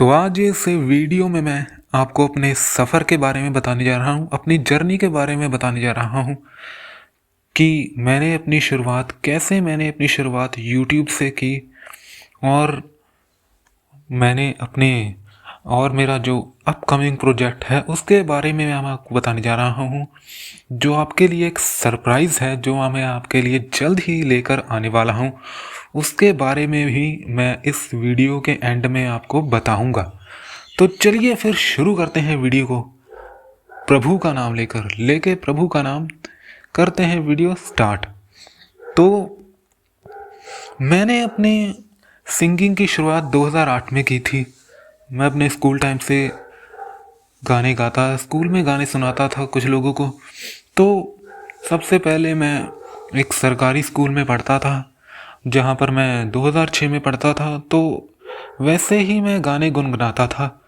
तो आज इस वीडियो में मैं आपको अपने सफ़र के बारे में बताने जा रहा हूँ, अपनी जर्नी के बारे में बताने जा रहा हूँ कि मैंने अपनी शुरुआत यूट्यूब से की। और मैंने अपने और मेरा जो अपकमिंग प्रोजेक्ट है उसके बारे में मैं आपको बताने जा रहा हूँ, जो आपके लिए एक सरप्राइज़ है, जो मैं आपके लिए जल्द ही लेकर आने वाला हूँ। उसके बारे में भी मैं इस वीडियो के एंड में आपको बताऊँगा। तो चलिए फिर शुरू करते हैं वीडियो को। प्रभु का नाम लेके प्रभु का नाम करते हैं वीडियो स्टार्ट। तो मैंने अपने सिंगिंग की शुरुआत 2008 में की थी। मैं अपने स्कूल टाइम से गाने गाता, स्कूल में गाने सुनाता था कुछ लोगों को। तो सबसे पहले मैं एक सरकारी स्कूल में पढ़ता था, जहाँ पर मैं 2006 में पढ़ता था। तो वैसे ही मैं गाने गुनगुनाता था,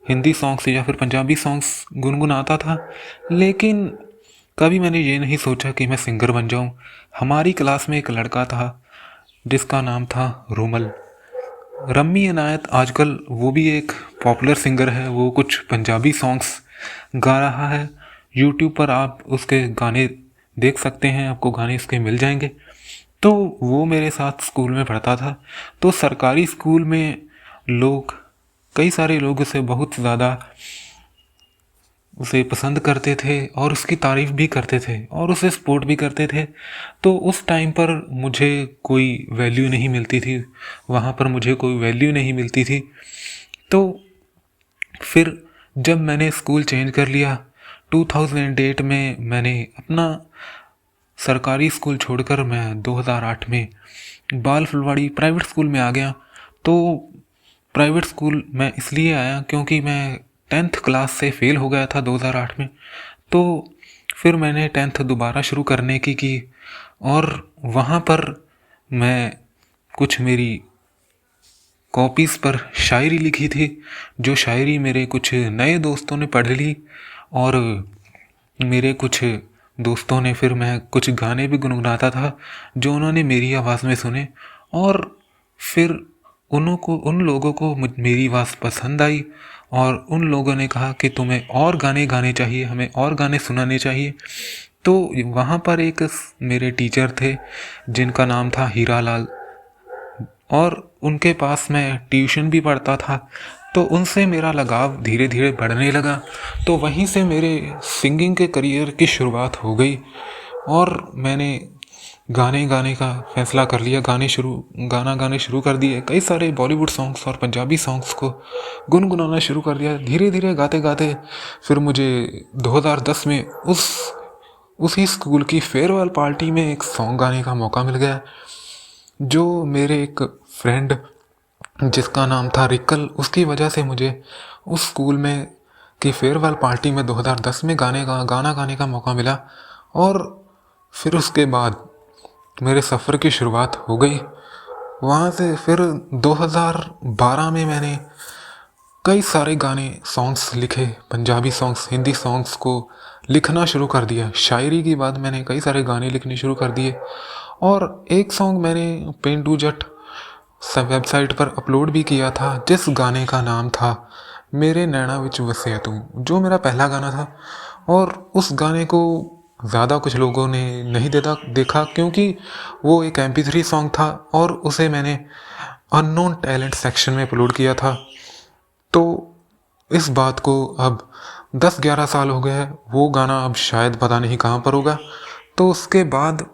हिंदी सॉन्ग्स या फिर पंजाबी सॉन्ग्स गुनगुनाता था। लेकिन कभी मैंने ये नहीं सोचा कि मैं सिंगर बन जाऊं। हमारी क्लास में एक लड़का था जिसका नाम था रोमल, रम्मी इनायत। आजकल वो भी एक पॉपुलर सिंगर है, वो कुछ पंजाबी सॉन्ग्स गा रहा है। यूट्यूब पर आप उसके गाने देख सकते हैं, आपको गाने उसके मिल जाएंगे। तो वो मेरे साथ स्कूल में पढ़ता था। तो सरकारी स्कूल में कई सारे लोग उसे बहुत ज़्यादा उसे पसंद करते थे और उसकी तारीफ़ भी करते थे और उसे सपोर्ट भी करते थे। तो उस टाइम पर मुझे कोई वैल्यू नहीं मिलती थी, वहाँ पर मुझे कोई वैल्यू नहीं मिलती थी। तो फिर जब मैंने स्कूल चेंज कर लिया 2008 में, मैंने अपना सरकारी स्कूल छोड़कर मैं 2008 में बाल फुलवाड़ी प्राइवेट स्कूल में आ गया। तो प्राइवेट स्कूल मैं इसलिए आया क्योंकि मैं 10th क्लास से फ़ेल हो गया था 2008 में। तो फिर मैंने 10th दोबारा शुरू करने की और वहाँ पर मैं कुछ मेरी कॉपीज़ पर शायरी लिखी थी, जो शायरी मेरे कुछ नए दोस्तों ने पढ़ ली। और मेरे कुछ दोस्तों ने, फिर मैं कुछ गाने भी गुनगुनाता था जो उन्होंने मेरी आवाज़ में सुने। और फिर उन लोगों को मेरी आवाज़ पसंद आई और उन लोगों ने कहा कि तुम्हें और गाने गाने चाहिए, हमें और गाने सुनाने चाहिए। तो वहाँ पर एक मेरे टीचर थे जिनका नाम था हीरा लाल, और उनके पास मैं ट्यूशन भी पढ़ता था। तो उनसे मेरा लगाव धीरे धीरे बढ़ने लगा। तो वहीं से मेरे सिंगिंग के करियर की शुरुआत हो गई और मैंने गाने गाने का फैसला कर लिया, गाना गाने शुरू कर दिए। कई सारे बॉलीवुड सॉन्ग्स और पंजाबी सॉन्ग्स को गुनगुनाना शुरू कर दिया। धीरे धीरे गाते गाते फिर मुझे 2010 में उसी स्कूल की फेयरवेल पार्टी में एक सॉन्ग गाने का मौका मिल गया, जो मेरे एक फ्रेंड जिसका नाम था रिकल, उसकी वजह से मुझे उस स्कूल में की फेयरवेल पार्टी में 2010 में गाना गाने का मौका मिला। और फिर उसके बाद मेरे सफ़र की शुरुआत हो गई। वहाँ से फिर 2012 में मैंने कई सारे गाने सॉन्ग्स लिखे, पंजाबी सॉन्ग्स, हिंदी सॉन्ग्स को लिखना शुरू कर दिया। शायरी के बाद मैंने कई सारे गाने लिखने शुरू कर दिए और एक सॉन्ग मैंने पेंडू जट वेबसाइट पर अपलोड भी किया था, जिस गाने का नाम था मेरे नैना विच वसिया तू, जो मेरा पहला गाना था। और उस गाने को ज़्यादा कुछ लोगों ने नहीं देखा क्योंकि वो एक MP3 सॉन्ग था और उसे मैंने अननोन टैलेंट सेक्शन में अपलोड किया था। तो इस बात को अब 10-11 साल हो गए हैं, वो गाना अब शायद पता नहीं कहाँ पर होगा। तो उसके बाद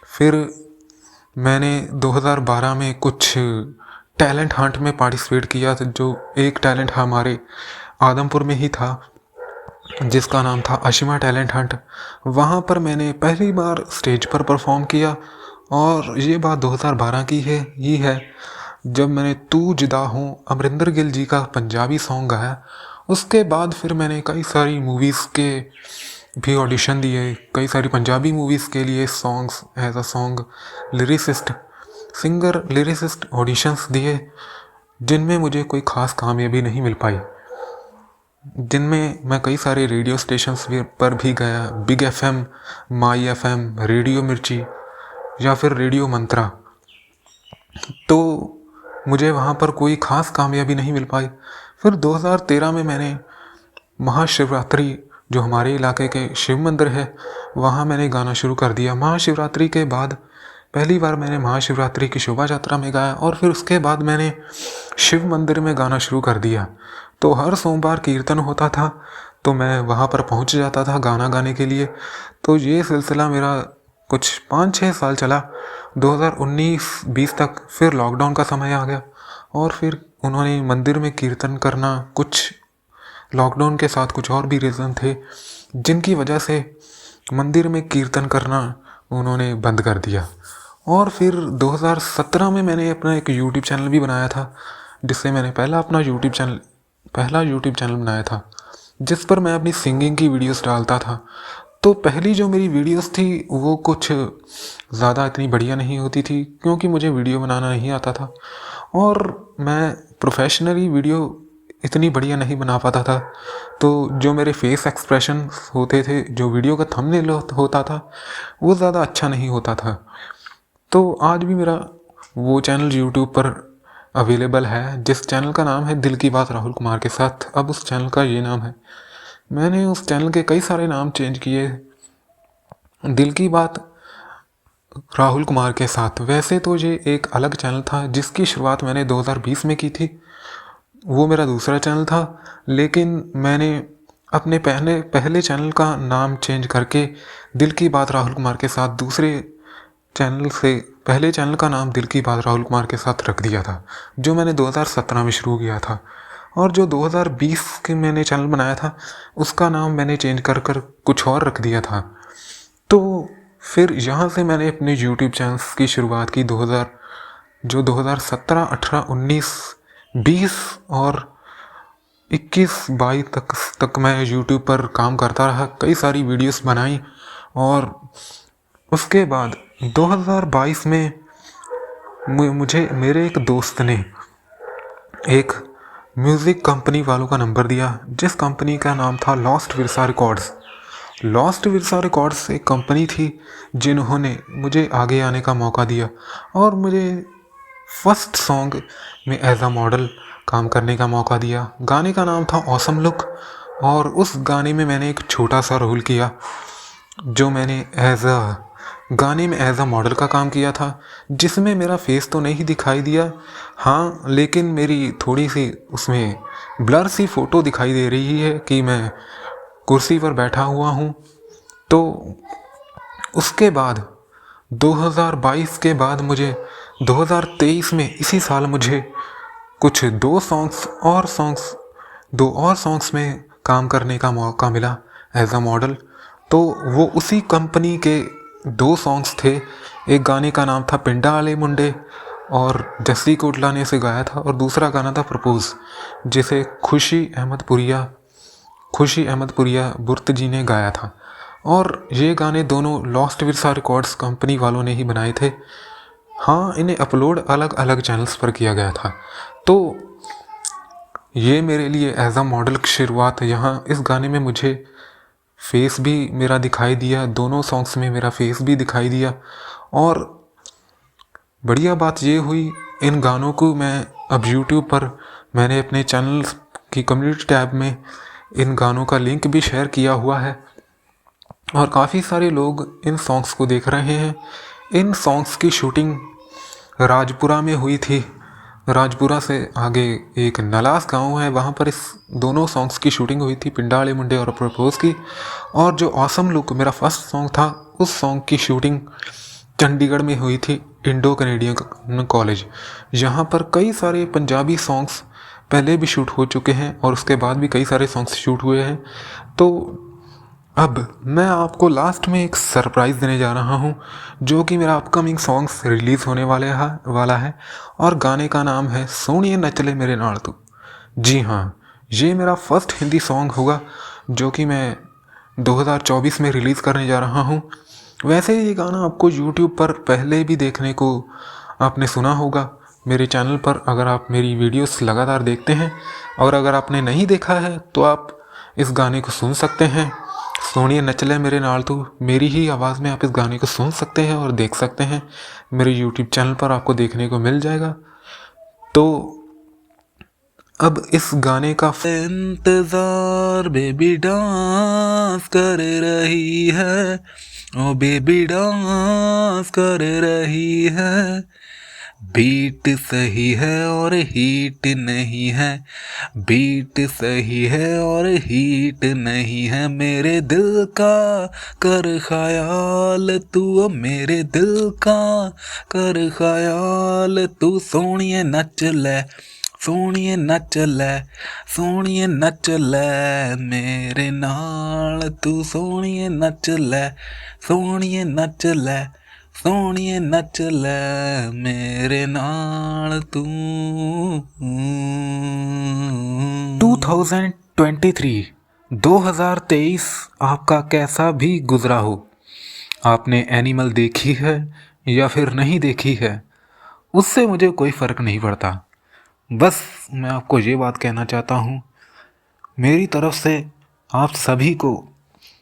फिर मैंने 2012 में कुछ टैलेंट हंट में पार्टिसिपेट किया, जो एक टैलेंट हमारे आदमपुर में ही था जिसका नाम था अशिमा टैलेंट हंट। वहाँ पर मैंने पहली बार स्टेज पर परफॉर्म किया और ये बात 2012 की है जब मैंने तू जुदा हूँ अमरिंदर गिल जी का पंजाबी सॉन्ग गाया। उसके बाद फिर मैंने कई सारी मूवीज़ के भी ऑडिशन दिए, कई सारी पंजाबी मूवीज़ के लिए songs as a song lyricist auditions दिए, जिनमें मुझे कोई ख़ास कामयाबी नहीं मिल पाई, जिनमें मैं कई सारे रेडियो स्टेशंस पर भी गया, बिग FM, माई FM, रेडियो मिर्ची या फिर रेडियो मंत्रा। तो मुझे वहाँ पर कोई ख़ास कामयाबी नहीं मिल पाई। फिर 2013 में मैंने महाशिवरात्रि, जो हमारे इलाके के शिव मंदिर है, वहाँ मैंने गाना शुरू कर दिया। महाशिवरात्रि के बाद पहली बार मैंने महाशिवरात्रि की शोभा यात्रा में गाया और फिर उसके बाद मैंने शिव मंदिर में गाना शुरू कर दिया। तो हर सोमवार कीर्तन होता था तो मैं वहाँ पर पहुँच जाता था गाना गाने के लिए। तो ये सिलसिला मेरा कुछ 5-6 साल चला, 2019-20 तक। फिर लॉकडाउन का समय आ गया और फिर उन्होंने मंदिर में कीर्तन करना, कुछ लॉकडाउन के साथ कुछ और भी रीज़न थे जिनकी वजह से मंदिर में कीर्तन करना उन्होंने बंद कर दिया। और फिर 2017 में मैंने अपना एक यूट्यूब चैनल भी बनाया था, जिससे मैंने पहला यूट्यूब चैनल बनाया था जिस पर मैं अपनी सिंगिंग की वीडियोस डालता था। तो पहली जो मेरी वीडियोस थी वो कुछ ज़्यादा इतनी बढ़िया नहीं होती थी, क्योंकि मुझे वीडियो बनाना नहीं आता था और मैं प्रोफेशनली वीडियो इतनी बढ़िया नहीं बना पाता था। तो जो मेरे फेस एक्सप्रेशन होते थे, जो वीडियो का थंबनेल होता था, वो ज़्यादा अच्छा नहीं होता था। तो आज भी मेरा वो चैनल यूट्यूब पर अवेलेबल है, जिस चैनल का नाम है दिल की बात राहुल कुमार के साथ। अब उस चैनल का ये नाम है। मैंने उस चैनल के कई सारे नाम चेंज किए दिल की बात राहुल कुमार के साथ। वैसे तो ये एक अलग चैनल था जिसकी शुरुआत मैंने 2020 में की थी, वो मेरा दूसरा चैनल था। लेकिन मैंने अपने पहले चैनल का नाम चेंज करके दिल की बात राहुल कुमार के साथ दूसरे चैनल से पहले चैनल का नाम दिल की बात राहुल कुमार के साथ रख दिया था, जो मैंने 2017 में शुरू किया था। और जो 2020 के मैंने चैनल बनाया था उसका नाम मैंने चेंज कर कुछ और रख दिया था। तो फिर यहाँ से मैंने अपने यूट्यूब चैनल्स की शुरुआत की 2017, 18, 19, 20 और 21-22 तक मैं यूट्यूब पर काम करता रहा, कई सारी वीडियोस बनाई। और उसके बाद 2022 में मुझे मेरे एक दोस्त ने एक म्यूज़िक कंपनी वालों का नंबर दिया, जिस कंपनी का नाम था lost Virsa records. Lost Virsa records एक कंपनी थी जिन्होंने मुझे आगे आने का मौका दिया और मुझे फर्स्ट सॉन्ग में एज अ मॉडल काम करने का मौका दिया। गाने का नाम था ऑसम लुक और उस गाने में मैंने एक छोटा सा रोल किया, जो मैंने गाने में एज अ मॉडल का काम किया था, जिसमें मेरा फेस तो नहीं दिखाई दिया, हाँ, लेकिन मेरी थोड़ी सी उसमें ब्लर सी फ़ोटो दिखाई दे रही है कि मैं कुर्सी पर बैठा हुआ हूँ। तो उसके बाद 2022 के बाद मुझे 2023 में इसी साल मुझे कुछ दो और सॉन्ग्स में काम करने का मौका मिला एज अ मॉडल। तो वो उसी कंपनी के 2 सॉन्ग्स थे। एक गाने का नाम था पिंडा आले मुंडे और जस्सी कोटला ने इसे गाया था, और दूसरा गाना था प्रपोज, जिसे खुशी अहमद पुरिया बुर्त जी ने गाया था। और ये गाने दोनों लॉस्ट विरसा रिकॉर्ड्स कंपनी वालों ने ही बनाए थे। हाँ, इन्हें अपलोड अलग अलग चैनल्स पर किया गया था। तो ये मेरे लिए एज अ मॉडल की शुरुआत है। यहाँ इस गाने में मुझे फेस भी मेरा दिखाई दिया, दोनों सॉन्ग्स में मेरा फेस भी दिखाई दिया। और बढ़िया बात ये हुई, इन गानों को मैं अब यूट्यूब पर मैंने अपने चैनल की कम्युनिटी टैब में इन गानों का लिंक भी शेयर किया हुआ है और काफ़ी सारे लोग इन सॉन्ग्स को देख रहे हैं। इन सॉन्ग्स की शूटिंग राजपुरा में हुई थी। राजपुरा से आगे एक नलास गांव है, वहाँ पर इस दोनों सॉन्ग्स की शूटिंग हुई थी, पिंडाले मुंडे और प्रपोज की। और जो ऑसम लुक मेरा फर्स्ट सॉन्ग था, उस सॉन्ग की शूटिंग चंडीगढ़ में हुई थी, इंडो कनेडियन कॉलेज। यहाँ पर कई सारे पंजाबी सॉन्ग्स पहले भी शूट हो चुके हैं और उसके बाद भी कई सारे सॉन्ग्स शूट हुए हैं। तो अब मैं आपको लास्ट में एक सरप्राइज़ देने जा रहा हूँ, जो कि मेरा अपकमिंग सॉन्ग्स रिलीज़ होने वाला है और गाने का नाम है सोनिए नचले मेरे नाल तू। जी हाँ, ये मेरा फर्स्ट हिंदी सॉन्ग होगा जो कि मैं 2024 में रिलीज़ करने जा रहा हूँ। वैसे ये गाना आपको यूट्यूब पर पहले भी देखने को आपने सुना होगा मेरे चैनल पर, अगर आप मेरी वीडियोस लगातार देखते हैं। और अगर आपने नहीं देखा है तो आप इस गाने को सुन सकते हैं। सोनिए नचले मेरे नाल तू, मेरी ही आवाज़ में आप इस गाने को सुन सकते हैं और देख सकते हैं। मेरे यूट्यूब चैनल पर आपको देखने को मिल जाएगा। तो अब इस गाने का इंतजार बेबी डांस कर रही है, ओ बेबी डांस कर रही है, बीट सही है और हीट नहीं है, बीट सही है और हीट नहीं है, मेरे दिल का कर ख्याल तू, मेरे दिल का कर ख्याल तू, सोहणिए नच ले, सोहणिए नच ले, सोहणिए नच ले मेरे नाल तू, सोहणिए नच ले, सोहणिए नच ले, सोहणिए नच ले मेरे नाल तू। 2023 2023 आपका कैसा भी गुजरा हो, आपने एनिमल देखी है या फिर नहीं देखी है, उससे मुझे कोई फ़र्क नहीं पड़ता। बस मैं आपको ये बात कहना चाहता हूँ, मेरी तरफ से आप सभी को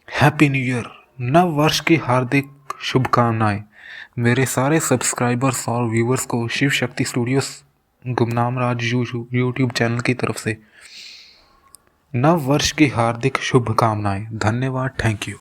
हैप्पी न्यू ईयर, नव वर्ष की हार्दिक शुभकामनाएं। मेरे सारे सब्सक्राइबर्स और व्यूवर्स को शिव शक्ति स्टूडियोज गुमनाम राज यूट्यूब चैनल की तरफ से नव वर्ष की हार्दिक शुभकामनाएं। धन्यवाद, थैंक यू।